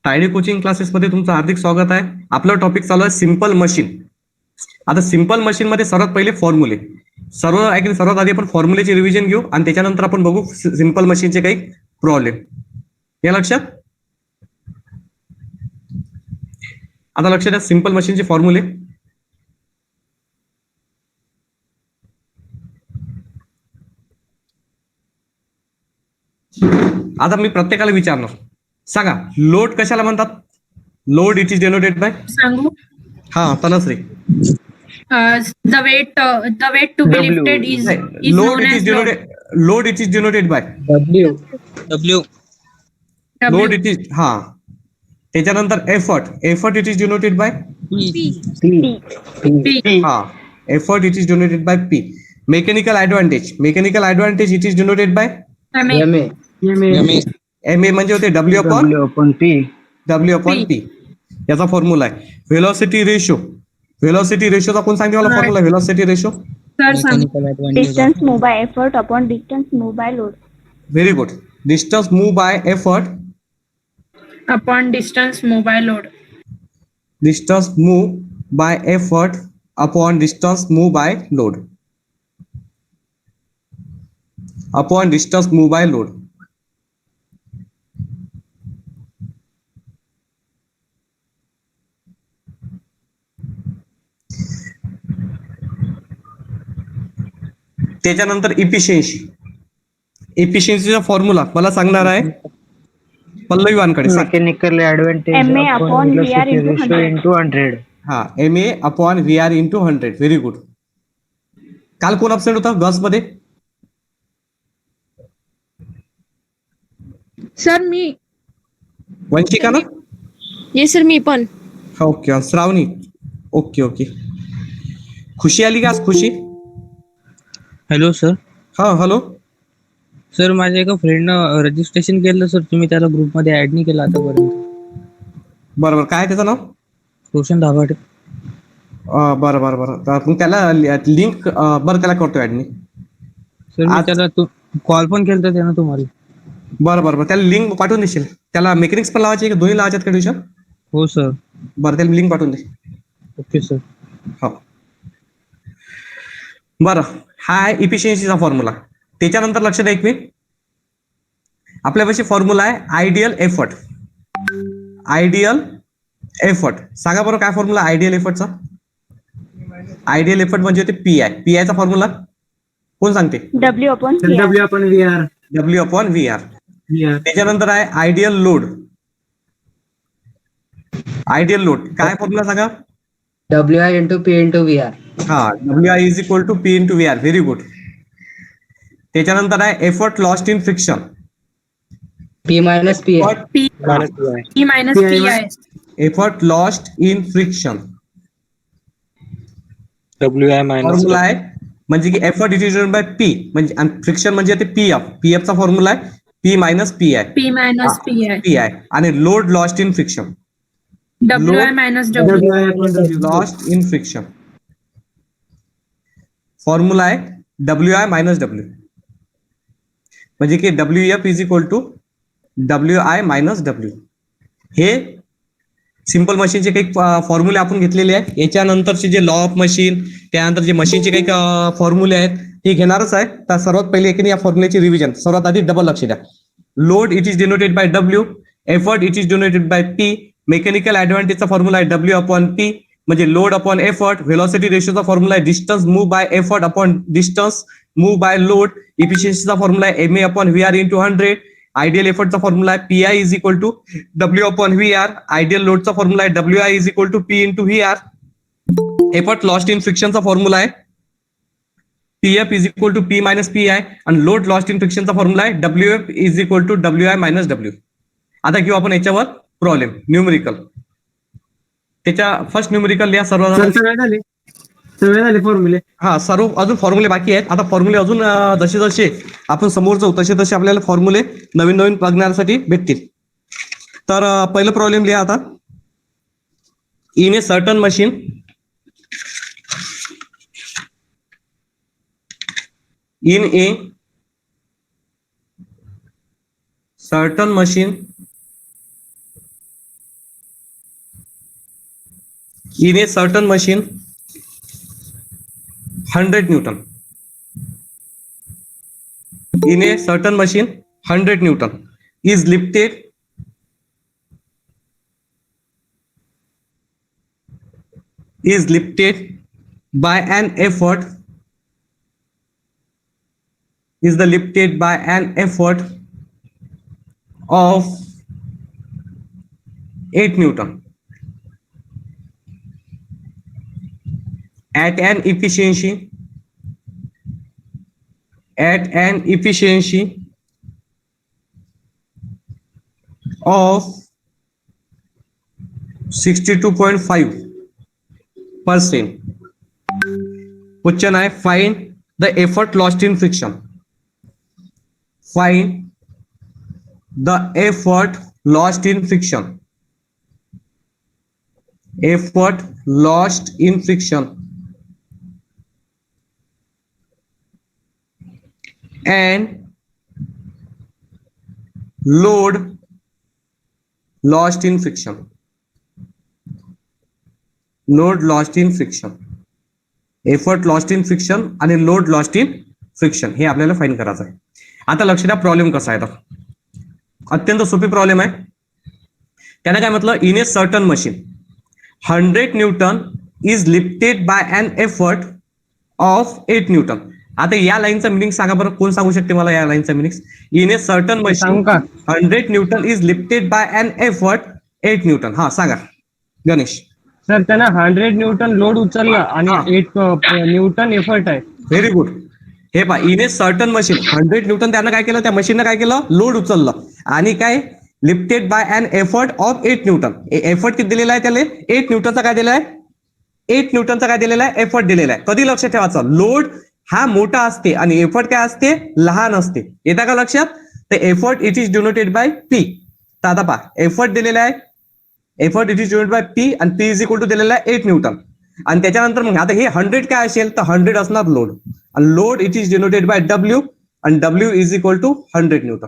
Tidy coaching क्लासेसमध्ये तुमचं हार्दिक स्वागत आहे. आपलं टॉपिक चालू आहे सिंपल मशीन. आता सिंपल मशीन मध्ये सर्वात पहिले फॉर्म्युले. सर्वात आधी आपण फॉर्म्युलेचे रिव्हिजन घेऊ आणि त्याच्यानंतर आपण बघू सिंपल मशीनचे काही प्रॉब्लेम. या लक्षात. आता लक्षात द्या सिंपल मशीनचे फॉर्म्युले. आता मी प्रत्येकाला विचारणार, सांगा लोड कशाला म्हणतात? Load it is denoted by. सांगू. हा Tanashree. The weight to be lifted is load known it as is denoted. Load it is denoted by W. Load it is. हा त्याच्यानंतर effort it is denoted by. P. हा effort it is denoted by P. Mechanical advantage it is denoted by MA. M A म्हणजे होते W upon P. P. याचा formula आहे. Velocity रेशोचा कोण सांगते मला फॉर्म्युला? Velocity ratio. Sir, सांग. Distance moved by effort upon distance moved by load. Very good. Distance move by effort. Upon distance move by load. Distance move by effort upon distance move by load. Upon distance move by load. त्याच्यानंतर इफिशियन्सीचा formula मला सांगणार आहे Pallavi Wankhede. Mechanical advantage MA upon VR velocity into ratio 100. into 100. हा M A upon V R into 100. Very good. काल कोण absent होता गस मध्ये? Sir मी. वंशिका ना? येस सर मी पण. ओके. श्रावणी. ओके. खुशी आली का आज? खुशी. Hello sir. हा हॅलो. सर माझ्या एका फ्रेंडनं रजिस्ट्रेशन केलं सर, तुम्ही त्याला ग्रुपमध्ये ऍड नाही केलं आतापर्यंत. बरोबर. काय त्याचं नाव? रोशन धाबाटे. बरं. तर मग त्याला लिंक बरं त्याला करतो ऍडनी. सर मी आज- त्याला कॉल पण केलं त्यानं तुम्हाला. बरं त्याला लिंक पाठवून देशील. त्याला मेकॅनिक्स पण लावायची का? दोन्ही लावायच्यात का ट्युशन? हो सर. बरं त्याला लिंक पाठवून दे. Okay sir. हो. बरं हा आहे इफिशियन्सीचा फॉर्म्युला. त्याच्यानंतर लक्ष द्या एक मिनिट. आपल्यापाशी फॉर्म्युला आहे आयडियल एफर्ट. सांगा बरं काय फॉर्म्युला आयडियल एफर्टचा? आयडियल एफर्ट म्हणजे होते पी चा फॉर्म्युला कोण सांगते? W upon VR. W upon VR. W upon V R. त्याच्यानंतर आहे आयडियल लोड. काय फॉर्म्युला सांगा? WI into P into VR. हा W I is equal to P into V R. Very good. त्याच्यानंतर आहे effort lost in friction. P minus PI. P minus PI. Effort lost in friction. WI formula आहे म्हणजे की effort it is by P म्हणजे friction म्हणजे ते PF चा formula आहे P minus P I. P minus PI. आणि load lost in friction. WI minus W. Lost in friction. Formula आहे डब्ल्यू आय मायनस डब्ल्यू म्हणजे की W F is equal to W I minus W. हे simple मशीनचे काही फॉर्म्युले आपण घेतलेले आहेत. याच्यानंतरचे जे लॉ ऑफ मशीन, त्यानंतर जे मशीनचे काही फॉर्म्युले आहेत हे घेणारच आहे. तर सर्वात पहिले एक या फॉर्म्युलेची रिव्हिजन. सर्वात आधी डबल लक्ष द्या. Load it is denoted by W. Effort it is denoted by P. Mechanical ऍडव्हान्टेजचा फॉर्म्युला आहे डब्ल्यू अपॉन पी म्हणजे लोड अपॉन एफर्ट. व्हेलॉसिटी रेशोचा फॉर्म्युला आहे distance move by effort upon distance move by load. इफिशियन्सीचा formula आहे M A upon V R into 100. Ideal एफर्टचा formula आहे P I is equal to W upon V R. Ideal लोडचा formula आहे W I is equal to P into V R. Effort lost in फ्रिक्शनचा formula आहे PF is equal to P minus P I आणि load lost in फ्रिक्शनचा formula आहे W F is equal to W I minus W. आता घेऊ आपण याच्यावर problem numerical. त्याच्या फर्स्ट न्यूमेरिकल लिहा सर्व. सगळे झाले फॉर्म्युले. हा सर्व अजून फॉर्म्युले बाकी आहेत. आता फॉर्म्युले अजून जसे आपण समोर जाऊ तसे आपल्याला फॉर्म्युले नवीन बघण्यासाठी भेटतील. तर पहिलं प्रॉब्लेम लिहा आता. In a certain machine in a certain machine in a certain machine 100 Newton. In a certain machine 100 Newton is lifted by an effort of 8 Newton at an efficiency of 62.5%. Question I find the effort lost in friction. Find the effort lost in friction. Effort lost in friction and load lost in friction. Load lost in friction. Effort lost in friction आणि load lost in friction हे आपल्याला find करायचं आहे. आता लक्ष द्या problem कसा आहे. तर अत्यंत सोपी प्रॉब्लेम आहे. त्याने काय म्हटलं, in a certain machine 100 newton is lifted by an effort of 8 newton. आता या लाईनचा मिनिंग सांगा बरं, कोण सांगू शकते मला या लाईनचा meaning. In a certain machine 100 newton is lifted by an effort 8 newton. हा सांगा गणेश. सर त्यांना 100 न्यूटन लोड उचलला आणि 8 न्यूटन एफर्ट आहे. Very good. हे पहा, in a certain machine 100 Newton त्यानं काय केलं, त्या मशीननं काय केलं, लोड उचललं आणि काय lifted by an effort of 8 newton. Effort किती दिलेला आहे त्याला, 8 न्यूटनचा काय दिलेला आहे, 8 न्यूटनचा काय दिलेला आहे, एफर्ट दिलेला आहे. कधी लक्षात ठेवायचं, लोड हा मोठा असते आणि एफर्ट काय असते, लहान असते. येता का लक्षात. तर effort it is denoted by P. तर आता पहा, एफर्ट दिलेला आहे, effort it is denoted by P आणि पी इज इक्वल टू दिलेला आहे 8 न्यूटन. आणि त्याच्यानंतर मग आता हे 100 काय असेल, तर 100 असणार लोड आणि load it is denoted by W आणि W is equal to 100 newton.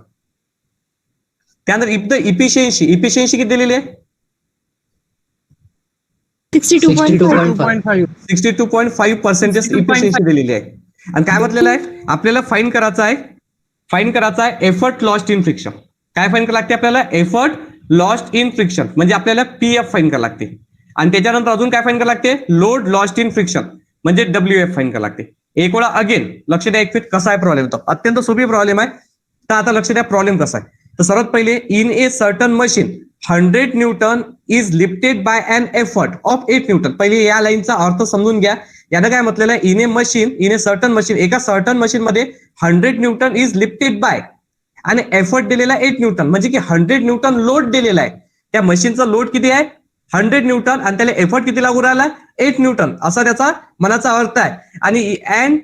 त्यानंतर इफ द इफिशियन्सी किती दिलेली आहे, 62.5% इफिशियन्सी दिलेली आहे. आणि काय म्हटलेलं आहे, आपल्याला फाइंड करायचं आहे एफर्ट लॉस्ट इन फ्रिक्शन. काय फाइंड करावं लागते आपल्याला, एफर्ट लॉस्ट इन फ्रिक्शन म्हणजे आपल्याला पीएफ फाइंड करावं लागते. आणि त्याच्यानंतर अजून काय फाइंड करावं लागते, लोड लॉस्ट इन फ्रिक्शन म्हणजे डब्ल्यूएफ फाइंड करावं लागते. एक वेळा अगेन लक्ष द्या, एक फिट कसा आहे प्रॉब्लेम, तो अत्यंत सोपी प्रॉब्लेम आहे. तर आता लक्ष द्या प्रॉब्लेम कसा आहे. तर सर्वात पहिले, in a certain machine 100 newton is lifted by an effort of 8 newton. पहिले या लाईनचा अर्थ समजून घ्या. यानं काय म्हटलेलं आहे, इन ए सर्टन मशीन, एका सर्टन मशीन मध्ये 100 न्यूटन इज लिफ्टेड बाय आणि एफर्ट दिलेला 8 न्यूटन म्हणजे की 100 न्यूटन लोड दिलेला आहे. त्या मशीनचा लोड किती आहे, 100 न्यूटन आणि त्याला एफर्ट किती लागू राहिला, 8 न्यूटन असा त्याचा मनाचा अर्थ आहे. आणि अँड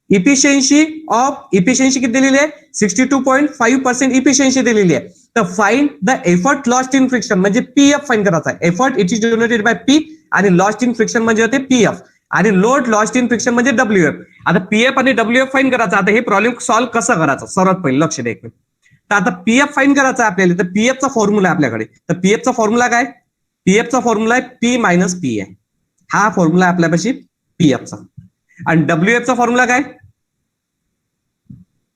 इफिशियन्सी किती दिलेली आहे, 62.5% इफिशियन्सी दिलेली आहे. तर find the effort lost in friction म्हणजे पीएफ फाइंड करायचा आहे. Effort it is denoted by P आणि लॉस्ट इन फ्रिक्शन म्हणजे होते पीएफ आणि लोड लॉस्ट इन फ्रिक्शन म्हणजे डब्ल्यूएफ. आता पीएफ आणि डब्ल्यूएफ फाइंड करायचा. आता हे प्रॉब्लेम सॉल्व्ह कसं करायचं, सर्वात पहिले लक्ष द्या एक मिनिट. तर आता पीएफ फाइंड करायचा आहे आपल्याला. तर पीएफचा फॉर्म्युला आहे आपल्याकडे. तर पीएफचा फॉर्म्युला काय, पीएफचा फॉर्म्युला आहे पी मायनस पी आहे. हा फॉर्म्युला आहे आपल्यापाशी पीएफचा. आणि डब्ल्यूएफचा फॉर्म्युला काय,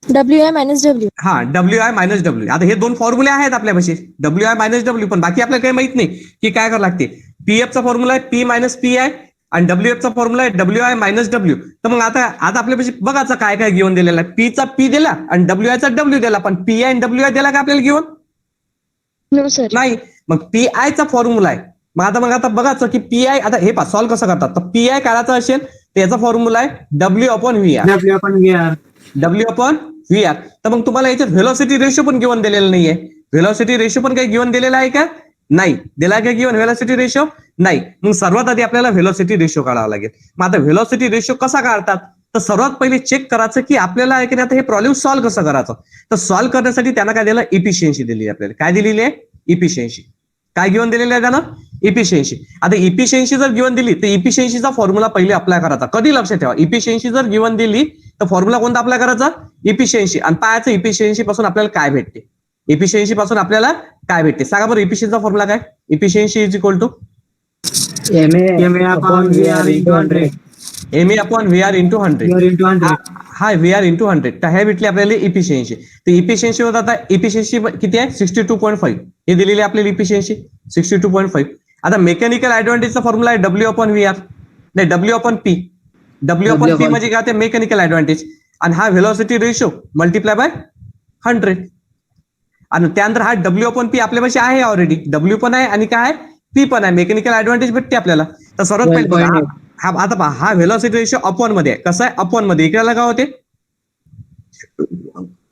WI मायनस डब्ल्यू. हा WI मायनस डब्ल्यू. आता हे दोन फॉर्म्युले आहेत आपल्यापाशी, WI मायनस डब्ल्यू. पण बाकी आपल्याला काही माहित नाही की काय करावं लागते. पीएफचा फॉर्म्युला आहे पी मायनस पी आहे आणि डब्ल्यूएफचा फॉर्म्युला आहे WI मायनस डब्ल्यू. तर मग आता आपल्यापाशी बघायचं काय काय गिवन दिलेला आहे. पीचा पी दिला आणि WI चा डब्ल्यू दिला, पण पी आय आणि WI दिला का आपल्याला गिवन, नो सर. नाही. मग PI चा फॉर्म्युला आहे. मग आता बघायचं की PI, आता हे पहा सॉल्व्ह कसं करतात. तर PI काढायचा असेल त्याचा फॉर्म्युला आहे W/VR. W/VR. तर मग तुम्हाला याच्यात व्हेलॉसिटी रेशो पण गिवन दिलेला नाहीये. व्हेलॉसिटी रेशो पण काही गिवन दिलेला आहे का, नाही दिला का गिवन व्हेलॉसिटी रेशो, नाही. मग सर्वात आधी आपल्याला व्हेलॉसिटी रेशो काढावा लागेल. मग आता व्हेलॉसिटी रेशो कसा काढतात, तर सर्वात पहिले चेक करायचं की आपल्याला आहे की नाही आता हे प्रॉब्लेम सॉल्व्ह कसं करायचं. तर सॉल्व्ह करण्यासाठी त्यांना काय दिलं, इफिशियन्सी दिली आपल्याला. काय दिलेली आहे, इफिशियन्सी. काय गिवन दिलेलं आहे त्यानं, इफिशियन्सी. आता इफिशियन्सी जर गिवन दिली तर इफिशियन्सीचा फॉर्म्युला पहिले अप्लाय करायचा. कधी लक्षात ठेवा, इफिशियन्सी जर गिवन दिली तर फॉर्म्युला कोणता अप्लाय करायचा, इफिशियन्सी. आणि पाहायचं इफिशियन्सी पासून आपल्याला काय भेटते, इफिशियन्सी पासून आपल्याला काय भेटते सांगा बरं. इफिशियन्सीचा फॉर्म्युला काय, efficiency is equal to MA upon VR into 100. MA upon VR into 100. VR into 100. हा VR इंटू 100. तर हे भेटली आपल्याला इफिशियन्सी. तर इफिशियन्सी होत आता इफिशियन्सी किती आहे 62.5. हे दिलेली आहे आपल्याला इफिशियन्सी 62.5. आता मेकॅनिकल ऍडव्हान्टेजचा फॉर्म्युला आहे W अपॉन VR, नाही W upon P. W upon P म्हणजे काय ते मेकॅनिकल ऍडव्हान्टेज, आणि हा व्हेलॉसिटी रेशो मल्टिप्लाय बाय 100. आणि त्यानंतर हा W अपॉन P आपल्यापाशी आहे ऑलरेडी. W पण आहे आणि काय आहे P पण आहे. मेकॅनिकल ऍडव्हान्टेज भेटते आपल्याला. तर सर्वात पहिले बघा, हा आता पहा, हा व्हेलॉसिटी रेशो अपॉन मध्ये आहे. कसा आहे अपॉन मध्ये, इकडे काय होते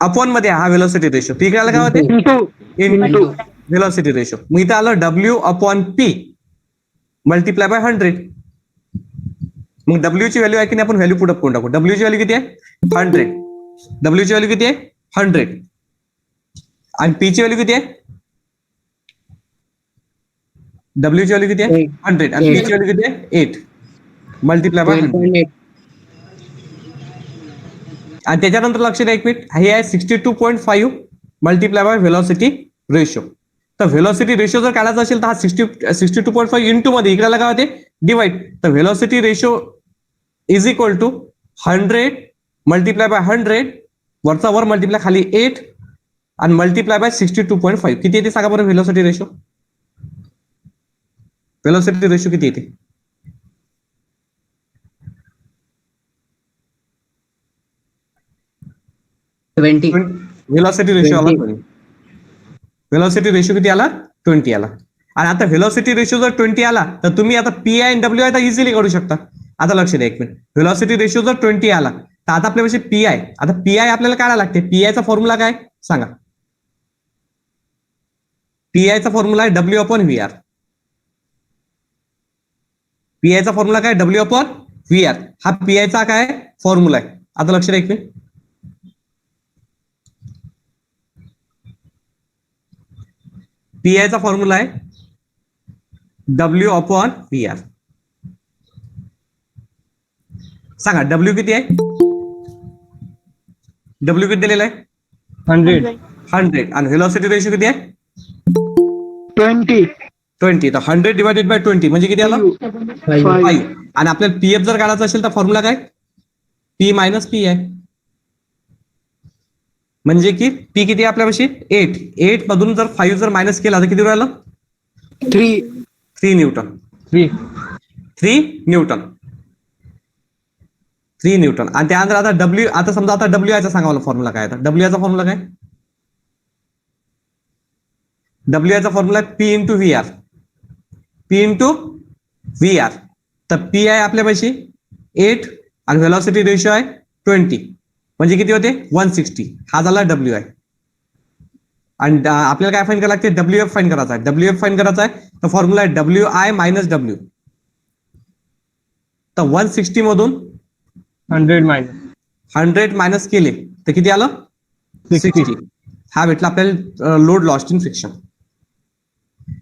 अपॉन मध्ये हा व्हेलॉसिटी रेशो, इकडे काय होते इंटू व्हेलॉसिटी रेशो. मग इथं आलं W upon P multiply by 100. मग W ची व्हॅल्यू आहे की नाही, आपण व्हॅल्यू पुढे करून टाकू. W ची व्हॅल्यू किती आहे 100. W ची व्हॅल्यू किती आहे 100. आणि P ची व्हॅल्यू किती आहे, W ची व्हॅल्यू किती आहे 100 आणि P ची व्हॅल्यू किती आहे 8 मल्टिप्लाय बाय 100. आणि त्याच्यानंतर लक्ष द्या एक मिनिट, हे आहे 62.5 मल्टिप्लाय बाय व्हेलॉसिटी रेशो. तर व्हेलॉसिटी रेशो जर काढायचा असेल तर हा 62.5 इंटू मध्ये इकडे काय होते डिवाइड. तर velocity ratio is equal to 100 multiply by 100, वरचा वर मल्टिप्लाय खाली 8 आणि मल्टिप्लाय बाय 62.5. किती येते सांगा बरं व्हेलॉसिटी रेशो. व्हेलॉसिटी रेशो किती येते, व्हेलॉसिटी रेशो आला 20. व्हेलॉसिटी रेशो किती आला 20 आला. आणि आता व्हेलॉसिटी रेशो जर 20 आला तर तुम्ही आता PI आणि WI आता इझिली काढू शकता. आता लक्ष द्या एक मिनिट, व्हेलॉसिटी रेशो जर 20 आला तर आता आपल्यापाशी PI, आता PI आपल्याला काढायला लागते. PI चा फॉर्म्युला काय सांगा. PI चा फॉर्म्युला आहे W अपॉन VR. PI चा फॉर्म्युला काय W अपॉन VR. हा PI चा काय फॉर्म्युला आहे. आता लक्ष द्या एक मिनिट, PI चा फॉर्म्युला आहे W अपॉन VR. सांगा W किती आहे, W किती दिलेला आहे 100 आणि व्हेलॉसिटी रेशो किती आहे 20. तर 100 डिवायडेड बाय 20 म्हणजे किती आलं 5. आणि आपल्याला PF जर काढायचा असेल तर फॉर्म्युला काय P मायनस P आहे. म्हणजे की P किती आहे आपल्यापाशी 8 मधून जर 5 जर मायनस केला तर किती राहिलं 3 न्यूटन. 3 न्यूटन. आणि त्यानंतर आता W, आता समजा आता WI चा सांगा मला फॉर्म्युला काय. आता WI चा फॉर्म्युला काय, WI चा formula P into VR. P into VR. तर P आहे आपल्यापाशी 8 आणि व्हेलॉसिटी रेशो आहे 20 म्हणजे किती होते 160. हा झाला WI. आणि आपल्याला काय फाईन करायला लागते WF फाईन करायचा आहे. WF फाईन करायचा आहे तर फॉर्म्युला आहे WI मायनस W. तर 160 मधून 100 मायनस केले तर किती आलं 60. हा भेटला आपल्याला लोड लॉस्ट इन फ्रिक्शन.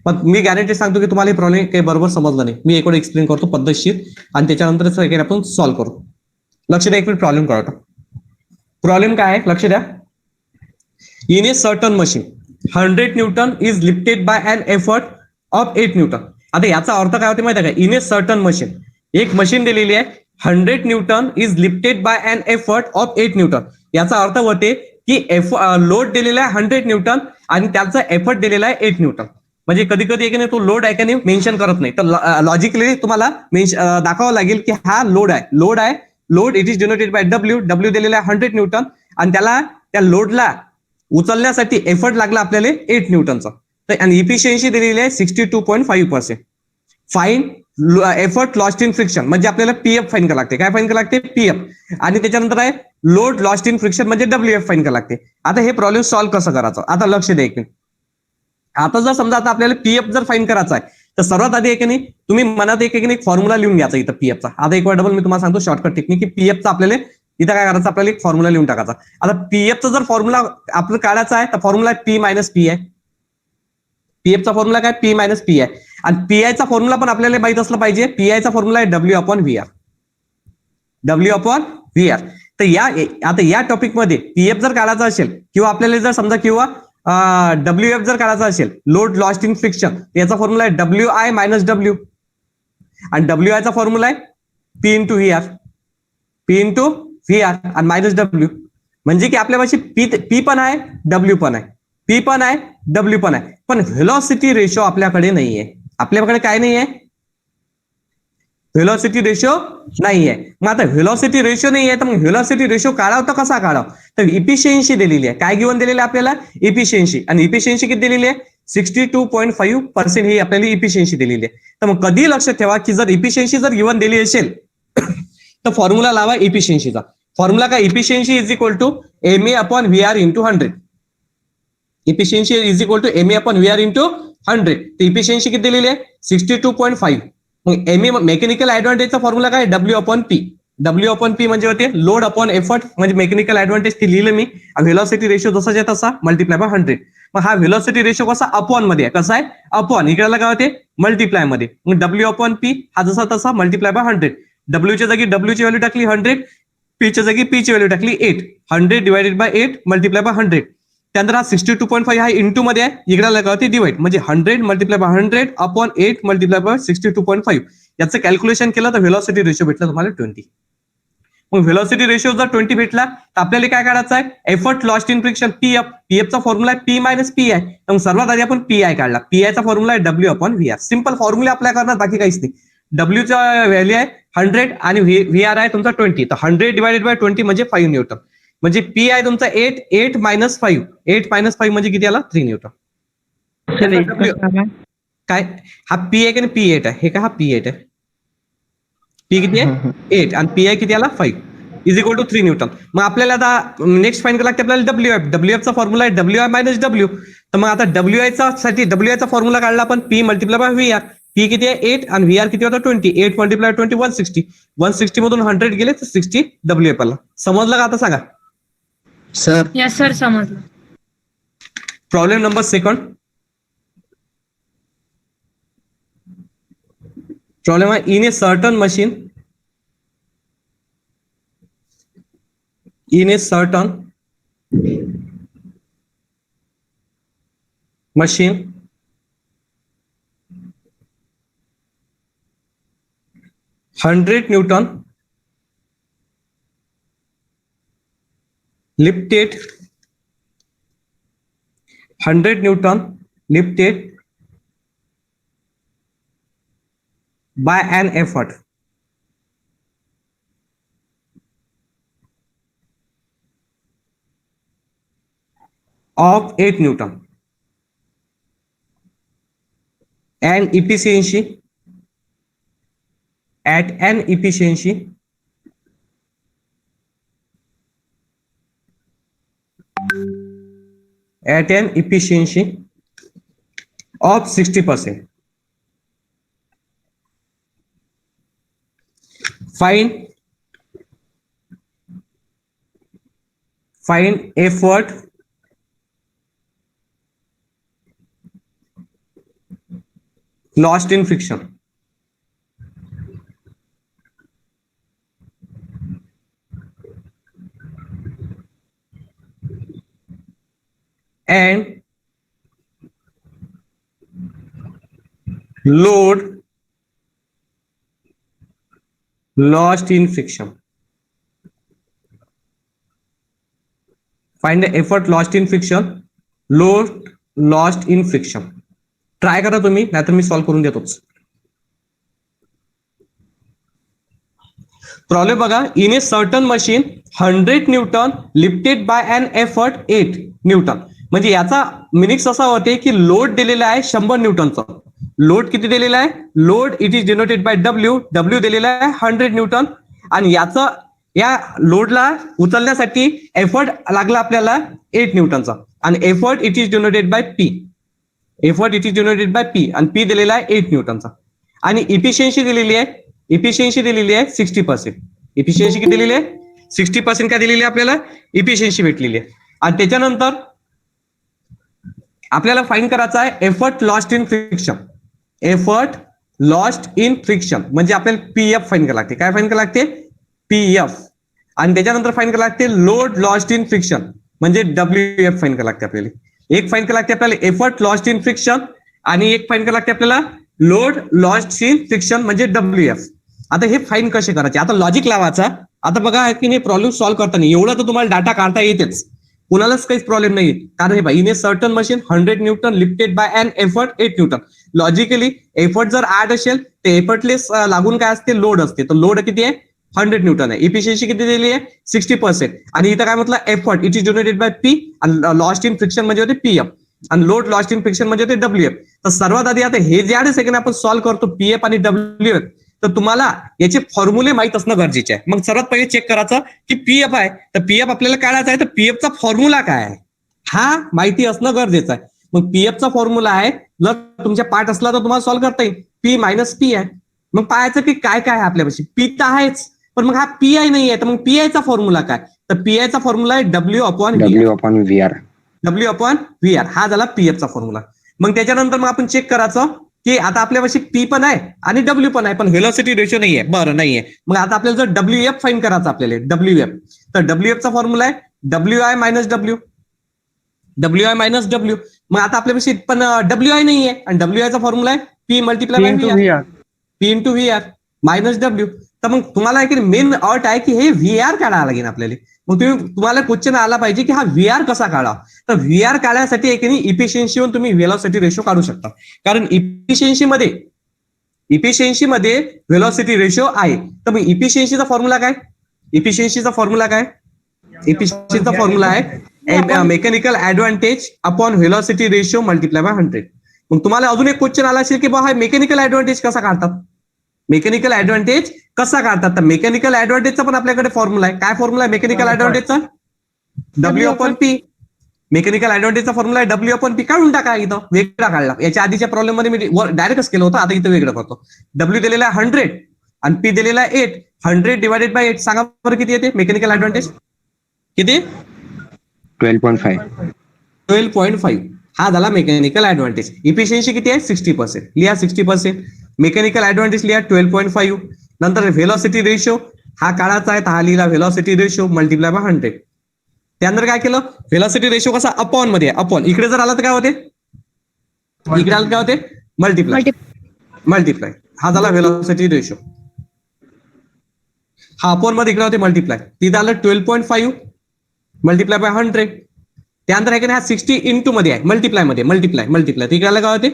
पण मी गॅरंटी सांगतो की तुम्हाला हे प्रॉब्लेम काही बरोबर समजलं नाही. मी एक एक्सप्लेन करतो पद्धतशीर आणि त्याच्यानंतर आपण सॉल्व्ह करू. लक्ष द्या एक मिनिट, प्रॉब्लेम कळतो. प्रॉब्लेम काय आहे लक्ष द्या. In a certain machine 100 newton is lifted bye an effort of 8 newton. आता याचा अर्थ काय होते माहिती आहे का, इन ए सर्टन मशीन, एक मशीन दिलेली आहे 100 newton is lifted bye an effort of 8 Newton. याचा अर्थ होते की लोड दिलेला आहे 100 न्यूटन आणि त्याचा एफर्ट दिलेला आहे 8 न्यूटन. म्हणजे कधी कधी एक नाही तो लोड आहे का नाही मेन्शन करत नाही, तर लॉजिकली तुम्हाला दाखवावं लागेल की हा लोड आहे. Load it is denoted by W दिलेला आहे 100 न्यूटन आणि त्याला त्या लोडला उचलण्यासाठी एफर्ट लागला आपल्याला 8 न्यूटनचा. तर आणि इफिशियन्सी दिलेली आहे 62.5%. Fine effort lost in friction म्हणजे आपल्याला PF फाईन करावं लागते. काय फाईन करावं लागते PF. आणि त्याच्यानंतर आहे लोड लॉस्ट इन फ्रिक्शन म्हणजे WF फाईन करावं लागते. आता हे प्रॉब्लेम सॉल्व्ह कसं करायचं, आता लक्ष द्या एक मिनिट. आता जर समजा आता आपल्याला PF जर फाईन करायचा आहे तर सर्वात आधी एक नाही तुम्ही मनात एक फॉर्म्युला लिहून घ्यायचा इथं PF चा. आता एक वेळ डबल मी तुम्हाला सांगतो शॉर्टकट टेक्निक की PF चा आपल्याला इथं काय करायचं, आपल्याला एक फॉर्म्युला लिहून टाकायचा. आता PF चा जर फॉर्म्युला आपल्याला काढायचा आहे तर फॉर्म्युला P मायनस P आहे. PF चा फॉर्म्युला काय P मायनस P आहे. आणि PI चा फॉर्म्युला पण आपल्याला माहित असला पाहिजे. PI चा फॉर्म्युला आहे W अपॉन VR. तर आता या टॉपिक मध्ये PF जर काढायचा असेल किंवा आपल्याला जर समजा किंवा WF जर काढायचा असेल लोड लॉस्ट इन फ्रिक्शन, याचा फॉर्म्युला आहे WI मायनस W. आणि WI चा फॉर्म्युला आहे P into VR, P into VR आणि मायनस W. म्हणजे की आपल्यापाशी P पण आहे, W पण आहे, P पण आहे, W पण आहे, पण व्हेलॉसिटी रेशो आपल्याकडे नाहीये. आपल्याकडे काय नाहीये? व्हेलॉसिटी रेशो नाहीये. मग आता व्हेलॉसिटी रेशो नाहीये, तर मग व्हेलॉसिटी रेशो काढावं तर कसा काढावं? तर इफिशियन्सी दिलेली आहे. काय गिवन दिलेलं आहे आपल्याला? इफिशियन्सी. आणि इफिशियन्सी किती दिलेली आहे? 62.5% ही आपल्याला इफिशियन्सी दिलेली आहे. तर मग कधी लक्षात ठेवा की जर इफिशियन्सी जर गिवन दिली असेल तर फॉर्म्युला लावा इफिशियन्सीचा. फॉर्म्युला काय? Efficiency is equal to MA upon VR into 100. Efficiency is equal to MA upon VR into 100. तर इफिशियन्सी किती दिलेली आहे? 62.5. मग MA मेकॅनिकल ऍडव्हान्टेजचा फॉर्म्युला काय? W upon P. W upon P म्हणजे होते लोड अपॉन एफर्ट, म्हणजे मेकॅनिकल ऍडव्हान्टेज ते लिहिलं मी. व्हेलॉसिटी रेशो जसाच्या तसा मल्टिप्लाय बाय 100. मग हा व्हेलॉसिटी रेशो कसा? अपॉन मध्ये आहे. कसा आहे? अपॉन. इकडे काय होते? मल्टिप्लाय मध्ये. मग W अपॉन P हा जसा तसा मल्टिप्लाय बाय 100. W च्या जागी W ची व्हॅल्यू टाकली 100, P च्या जागी P ची व्हॅल्यू टाकली 8. 100 डिवायडेड बाय 8 मल्टिप्लाय बाय 100. त्यानंतर हा 62.5 हा इंटू मध्ये आहे, इकडे लगा होते डिवाइड, म्हणजे 100 multiply by 100 upon 8 multiply by 62.5. याचं कॅल्क्युलेशन केलं तर व्हेलॉसिटी रेशो भेटला तुम्हाला 20. मग व्हेलॉसिटी रेशो जर 20 भेटला तर आपल्याला काय काढायचं आहे? Effort lost in friction PF. PF चा फॉर्म्युला आहे P मायनस PI. मग सर्वात आधी आपण PI काढला. PI चा फॉर्म्युला आहे W upon VR. Simple formula apply करणार, बाकी काहीच नाही. W चा व्हॅल्यू आहे 100 आणि VR आहे तुमचा 20. तर 100 डिवायडेड बाय 20 म्हणजे 5 न्यूटन. म्हणजे P आहे तुमचा 8 मायनस 5. 8 मायनस 5 म्हणजे किती आला? 3 न्यूटन. काय? हा P आहे की नाही? P8 आहे. हे का? हा P8 आहे. P किती आहे? 8 आणि PI किती आला? 5 इज इक्वल टू 3 न्यूटन. मग आपल्याला आता नेक्स्ट फाइंड करायला लागते आपल्याला WF. WF चा फॉर्म्युला आहे WI मायनस W. तर मग आता WI चा फॉर्म्युला काढला आपण P multiply by VR. P किती आहे? 8 आणि VR किती होता? 20. 8 मल्टिप्लाय 20 160. 160 मधून 100 गेले तर 60 WF आला. समजलं का आता सांगा? सर यस सर, समजलं. Problem number 2. प्रॉब्लेम आहे in a certain machine, in a certain machine, Newton lifted 100 Newton lifted by an effort of 8 Newton and efficiency at an efficiency of 60%. Find effort lost in friction. And load lost in friction. Find the effort lost in friction, load lost in friction. Try करा तुम्ही, नाहीतर मी solve करून देतोच. Problem बघा. In a certain machine 100 newton lifted by an effort 8 newton. म्हणजे याचा meaning असा होते की लोड दिलेला आहे 100 न्यूटनचा. लोड किती दिलेला आहे? Load it is denoted by W दिलेला आहे 100 न्यूटन. आणि या लोडला उचलण्यासाठी एफर्ट लागला आपल्याला 8 न्यूटनचा. आणि effort it is denoted by P. Effort it is denoted by P आणि P दिलेला आहे 8 न्यूटनचा. आणि इफिशियन्सी दिलेली आहे 60%. इफिशियन्सी किती दिलेली आहे? 60% काय दिलेली आहे आपल्याला? इफिशियन्सी भेटलेली आहे. आणि त्याच्यानंतर आपल्याला फाइंड करायचा आहे effort lost in friction. Effort lost in friction म्हणजे आपल्याला PF फाइंड करायला लागते. काय फाइंड करायला लागते? PF. आणि त्याच्यानंतर फाइंड करायला लागते लोड लॉस्ट इन फ्रिक्शन म्हणजे WF फाइंड करायला लागते आपल्याला. एक फाइंड करायला लागते आपल्याला एफर्ट लॉस्ट इन फ्रिक्शन आणि एक फाइंड करायला लागते आपल्याला लोड लॉस्ट इन फ्रिक्शन म्हणजे WF. आता हे फाईन कसे करायचे, आता लॉजिक लावायचा. आता बघा की हे प्रॉब्लेम सॉल्व्ह करताना एवढं तर तुम्हाला डाटा काढता येतेच, कुणालाच काहीच प्रॉब्लेम नाही. कारण हे in a certain machine 100 newton lifted by an effort 8 newton. Logically effort जर ऍड असेल ते एफर्टलेस लागून काय असते, लोड असते. तर लोड किती आहे, 100 न्यूटन आहे. इफिशियन्सी किती दिली आहे, 60%. आणि इथं काय म्हटलं, effort it is generated by P आणि लॉस्ट इन फ्रिक्शन म्हणजे होते PF आणि लोड लॉस्ट इन फ्रिक्शन म्हणजे होते WF. तर सर्वात आधी आता हे जे आहे सेकंड आपण सॉल्व्ह करतो PF आणि WF, तर तुम्हाला याचे फॉर्म्युले माहित असणं गरजेचे आहे. मग सर्वात पहिले चेक करायचं की PF आहे, तर PF आपल्याला काढायचा आहे, तर PF चा फॉर्म्युला काय आहे हा माहिती असणं गरजेचं आहे. मग PF चा फॉर्म्युला आहे, जर तुमच्या पाठ असला तर तुम्हाला सॉल्व्ह करता येईल. P मायनस P आहे. मग पाहायचं की काय काय आहे आपल्यापाशी, P तर आहेच, पण मग हा PI नाही आहे, तर मग PI चा फॉर्म्युला काय, तर PI चा फॉर्म्युला आहे W upon VR. W upon VR. हा झाला PF चा फॉर्म्युला. मग त्याच्यानंतर मग आपण चेक करायचं की आता आपल्यापाशी P पण आहे आणि W पण आहे, पण व्हेलॉसिटी रेशो नाही आहे. बरं नाहीये, मग आता आपल्याला जर WF फाईन करायचं आपल्याला WF, तर WF चा फॉर्म्युला आहे WI minus W. WI minus W. मग आता आपल्यापाशी पण WI नाही आहे आणि WI चा फॉर्म्युला आहे P multiply by VR. P into VR minus W. तर मग तुम्हाला की मेन अट आहे की हे VR काढायला लागेल आपल्याला. मग तुम्हाला क्वेश्चन आला पाहिजे की हा VR कसा काढा. तर VR काढण्यासाठी एक इफिशियन्सीवरून तुम्ही व्हेलॉसिटी रेशो काढू शकता. कारण इफिशियन्सी मध्ये व्हेलॉसिटी रेशो आहे. तर मग इफिशियन्सीचा फॉर्म्युला काय, इफिशियन्सीचा फॉर्म्युला आहे mechanical advantage upon velocity ratio multiply by 100. मग तुम्हाला अजून एक क्वेश्चन आला असेल की हा मेकॅनिकल ऍडव्हान्टेज कसा काढतात, मेकॅनिकल ऍडव्हान्टेज कसा काढतात. तर मेकॅनिकल ऍडव्हान्टेजचा पण आपल्याकडे फॉर्म्युला आहे. काय फॉर्म्युला आहे मेकॅनिकल ऍडव्हान्टेजचा, W अपॉन P. मेकॅनिकल ऍडव्हान्टेजचा फॉर्म्युला आहे W अपॉन P. काढून टाका, इथं वेगळा काढला. याच्या आधीच्या प्रॉब्लेम मध्ये मी डायरेक्टच केलं होतं, आता इथं वेगळं करतो. W दिलेला आहे 100 आणि P दिलेला आहे 8. 100 डिवायडेड बाय 8 सांगा बरं किती येते मेकॅनिकल ऍडव्हान्टेज, किती 12.5. 12.5. हा झाला मेकॅनिकल ऍडव्हान्टेज. इफिशियन्सी किती आहे 60%, लिहा 60%. मेकॅनिकल ऍडव्हान्टेज लिहा 12.5. नंतर व्हेलॉसिटी रेशो हा काढायचा आहे, तर हा लिहिला व्हेलॉसिटी रेशो मल्टिप्लाय बाय 100. त्यानंतर काय केलं, व्हेलॉसिटी रेशो कसा अपॉन मध्ये, अपॉन इकडे जर आला तर काय होते, इकडे आलं काय होते मल्टिप्लाय. हा झाला व्हेलॉसिटी रेशो, हा अपॉन मध्ये इकडे होते मल्टिप्लाय. तिथं आलं 12.5 मल्टिप्लाय बाय 100. त्यानंतर आहे की हा 60 इंटू मध्ये आहे, मल्टिप्लाय मध्ये मल्टिप्लाय तिकडे आलं काय होते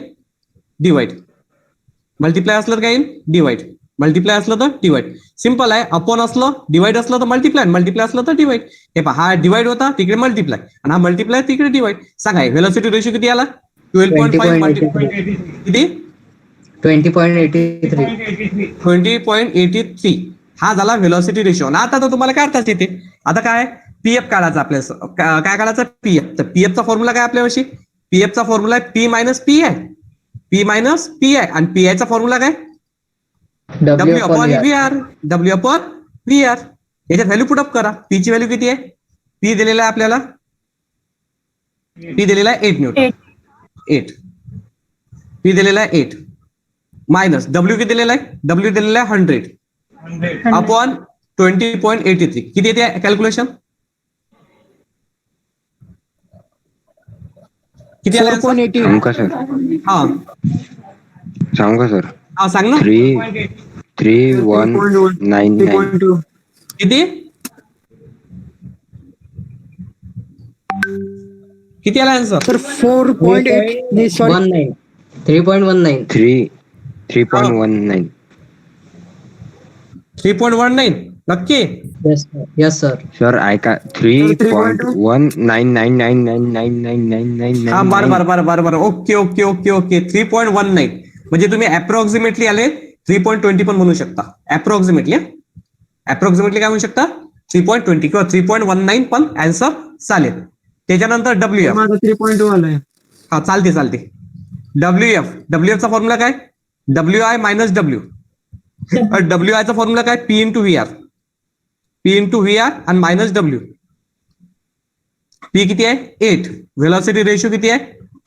डिवाइड. मल्टिप्लाय असलं तर काय येईल डिवाइड, मल्टिप्लाय असलं तर डिवाइड. सिंपल आहे, अपॉन असलं डिवाइड असलं तर मल्टिप्लाय, मल्टिप्लाय असलं तर डिवाइड. हे पहा हा डिवाइड होता तिकडे मल्टिप्लाय आणि हा मल्टिप्लाय तिकडे डिवाइड. सांगा व्हेलॉसिटी रेशो किती आला 12.5 किती 20.83. हा झाला व्हेलॉसिटी रेशो. आता तर तुम्हाला काढताच येते. आता काय PF काढायचा आपल्याला, काय काढायचं PF. तर PF चा फॉर्म्युला काय आपल्यापाशी, PF चा फॉर्म्युला आहे P मायनस P आहे, P मायनस P आहे. आणि PI चा फॉर्म्युला काय W upon VR. W upon VR. याच्यात व्हॅल्यू पुटअप करा. P ची व्हॅल्यू किती आहे, P दिलेला आहे आपल्याला, P दिलेला आहे 8 न्यूटन, 8 P दिलेला आहे 8 मायनस W किती दिलेला आहे, W दिलेला आहे 100 अपॉन 20.83. किती येते कॅल्क्युलेशन, किती आलं सांगू का सर, हा सांगू का सर, हा सांग ना 3.199. किती किती आला आन्सर सर 4.8 सॉरी 3.19 3.19. 3.19 नक्की. यस सर सर ऐका 3.1999999999. हा बरं ओके 3.19 म्हणजे तुम्ही अप्रॉक्सिमेटली आले 3.20 पण म्हणू शकता. अप्रॉक्सिमेटली काय म्हणू शकता 3.20 किंवा 3.19 पण आन्सर चालेल. त्याच्यानंतर WF 3.1 आहे. हा चालते. WF चा फॉर्म्युला काय WI मायनस W. WI चा फॉर्म्युला काय P इंटू VR आणि मायनस W. P किती आहे 8. व्हेलॉसिटी रेशो किती आहे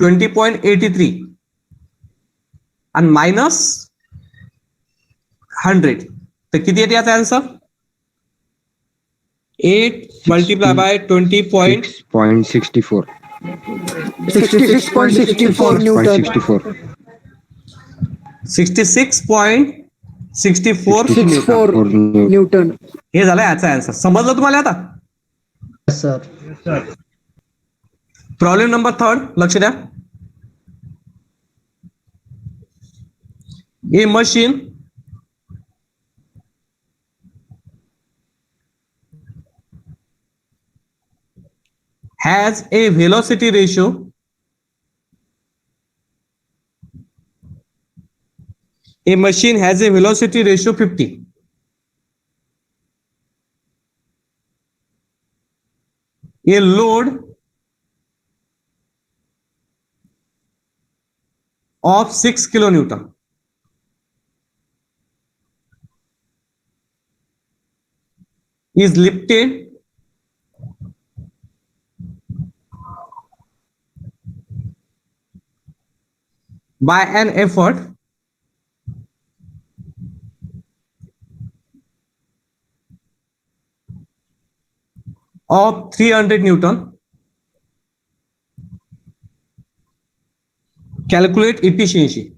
20.83 आणि मायनस 100. तर किती येते याचा answer 8 multiply by 20.64. 66.64 Newton. 66.64 Newton. Newton. हे झालं याचा आन्सर. समजलं तुम्हाला आता? Yes, sir. प्रॉब्लेम नंबर 3 लक्ष द्या. A machine has a velocity ratio a machine has a velocity ratio 50. A load of 6 kilonewton is lifted by an effort of 300 Newton. Calculate efficiency.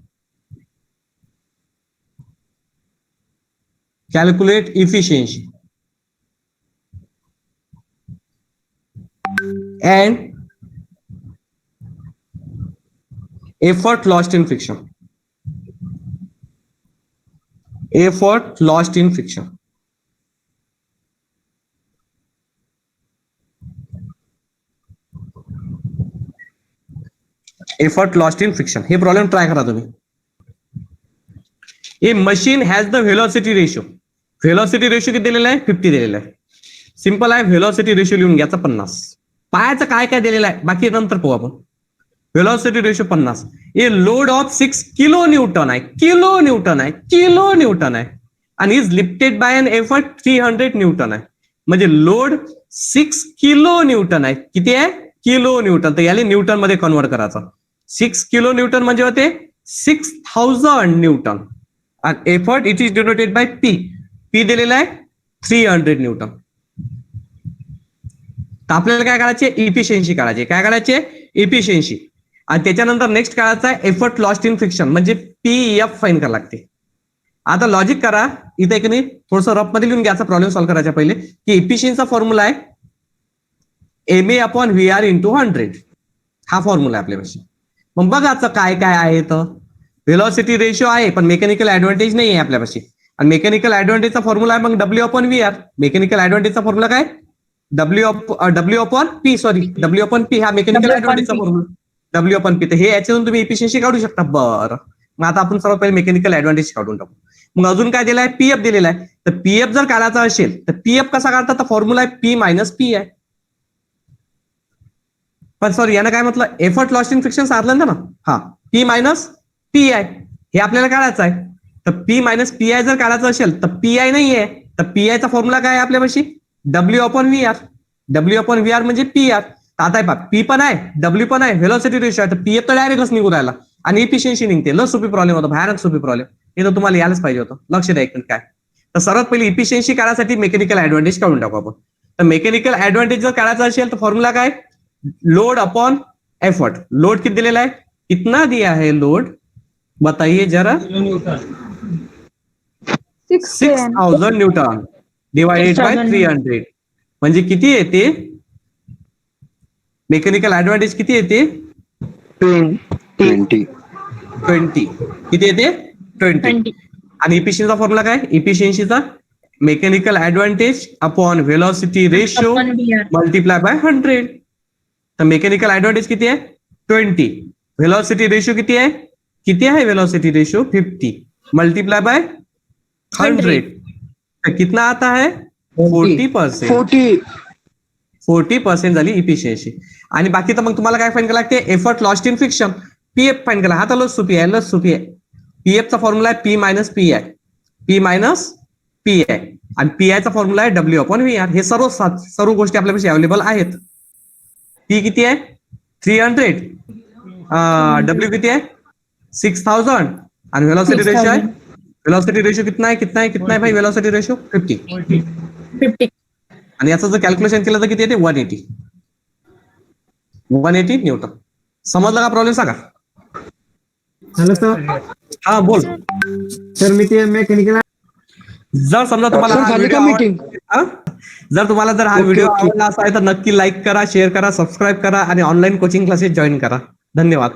Calculate efficiency. And effort lost in friction. Effort lost in friction. Effort lost in friction. हे problem try करा तुम्ही. A machine has the velocity ratio. Velocity ratio किती दिलेला आहे? 50 दिलेला आहे. Simple आहे. Velocity ratio लिहून घ्यायचा 50. पायाचं काय काय दिलेलं आहे बाकी नंतर पाहू आपण. Velocity ratio 50. A load of 6 kilo Newton आहे. किलो न्यूटन आहे. किलो न्यूटन आहे. आणि is lifted bye an effort 300 Newton आहे. म्हणजे लोड 6 किलो न्यूटन आहे. किती आहे? Kilo Newton. तर याला न्यूटन मध्ये कन्वर्ट करायचं. 6 किलो न्यूटन म्हणजे होते 6000 न्यूटन. आणि effort it is denoted by P. P दिलेला आहे 300 न्यूटन. तर आपल्याला काय करायचे? इफिशियन्सी काढायचे. काय काढायचे? इफिशियन्सी. आणि त्याच्यानंतर नेक्स्ट काढायचा आहे एफर्ट लॉस्ट इन फ्रिक्शन म्हणजे पीएफ फाईन करायला लागते. आता लॉजिक करा. इथे की नाही थोडंसं रफ मध्ये लिहून घ्यायचा प्रॉब्लेम सॉल्व्ह करायच्या पहिले की इफिशियन्सीचा फॉर्म्युला आहे MA अपॉन VR इंटू 100. हा फॉर्म्युला आहे आपल्यापाशी. मग बघायचं काय काय आहे. तर व्हेलॉसिटी रेशिओ आहे पण मेकॅनिकल ऍडव्हान्टेज नाही आहे आपल्यापाशी. आणि मेकॅनिकल ऍडव्हान्टेजचा फॉर्म्युला आहे मग W अपॉन VR. मेकॅनिकल ऍडव्हान्टेजचा फॉर्म्युला काय? W upon P. Sorry W upon P हा मेकॅनिकल ऍडव्हान्टेजचा फॉर्म्युला. W upon P. तर हे याच्यातून तुम्ही इफिशियन्सी काढू शकता. बरं मग आता आपण सर्व पहिले मेकॅनिकल ऍडव्हान्टेज काढून टाकू. मग अजून काय दिलं आहे? पीएफ दिलेला आहे. तर पीएफ जर काढायचा असेल तर पीएफ कसा काढतात? तर फॉर्म्युला आहे P मायनस P आहे. पण सॉरी यानं काय म्हटलं? एफर्ट लॉस्ट इन फ्रिक्शन साधलं ना. हा P मायनस P आहे हे आपल्याला काढायचं आहे. तर P मायनस P आय जर काढायचं असेल तर P आय नाही आहे. तर P आयचा फॉर्म्युला काय आहे आपल्यापाशी? W upon VR. W upon VR म्हणजे PR. तर आता पहा P पण आहे W पण आहे व्हेलॉसिटी रेशो आहे. तर PF तर डायरेक्टच निघून राहिला आणि इफिशियन्सी निघते. लस सोपी प्रॉब्लेम होता. भयानक सोपी प्रॉब्लेम. हे तर तुम्हाला यायलाच पाहिजे होतं. लक्ष द्या एक मिनिट काय. तर सर्वात पहिली इफिशियन्सी काढायसाठी मेकॅनिकल ऍडव्हान्टेज काढून टाकू आपण. तर मेकॅनिकल ऍडव्हान्टेज जर काढायचा असेल तर फॉर्म्युला काय? Load upon effort. लोड किती दिलेला आहे? कितना दिया है लोड बताइए जरा. 6000 न्यूटन डिवाइडेड बाय 300 म्हणजे किती येते? मेकॅनिकल ऍडव्हान्टेज किती येते? 20. किती येते? 20. आणि इफिशियन्सीचा फॉर्म्युला काय? इफिशियन्सीचा mechanical advantage upon velocity ratio multiply by 100. तर मेकॅनिकल ऍडव्हान्टेज किती आहे? 20. व्हेलॉसिटी रेशो किती आहे? किती आहे व्हेलॉसिटी रेशो? 50 multiply by 100. तर कितना आता है? 40%. 40% झाली इफिशियन्सी. आणि बाकी तर मग तुम्हाला काय फाईन करायला लागते? Effort lost in friction PF fine करा. हा तर लस सोपी आहे. लस सोपी आहे. पीएफचा फॉर्म्युला आहे P मायनस P आहे. P मायनस P आहे. आणि PI चा फॉर्म्युला आहे W अपॉन VR. हे सर्व गोष्टी आपल्यापाशी अवेलेबल आहेत. P किती आहे? 300. W किती आहे? 6000. आणि व्हेलॉसिटी रेशो आहे. व्हेलॉसिटी रेशो कितना है भाई? Velocity ratio 50. आणि याचं जर कॅल्क्युलेशन केलं तर किती येते? 180 न्यूटन. समजलं का प्रॉब्लेम? सांगा. Hello sir. हा बोल. सर मी ते मेकॅनिकल. जर समजा तुम्हाला हा झाली का व्हिडिओ मीटिंग? जर तुम्हाला जर हा ओके, व्हिडिओ ओके. आवडला असा आहे तर नक्की लाईक करा, शेअर करा, सबस्क्राईब करा आणि ऑनलाईन कोचिंग क्लासेस जॉईन करा. धन्यवाद.